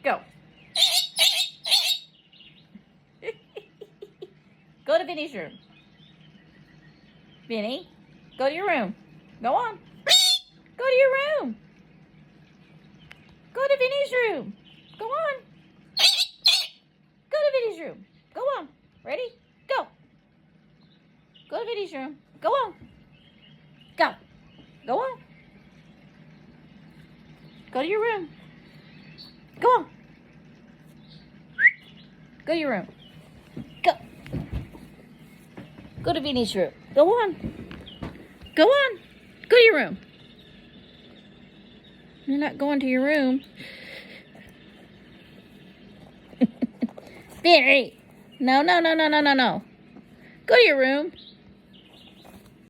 Go. Go to Vinny's room. Vinny, go to your room. Go on. Go to your room. Go to Vinny's room. Go on. Go to Vinny's room. Go on. Ready? Go. Go to Vinny's room. Go on. Go. Go on. Go to your room. Go on. Go to your room. Go. Go to Vinny's room. Go on. Go on. Go to your room. You're not going to your room. Vinny. No. Go to your room.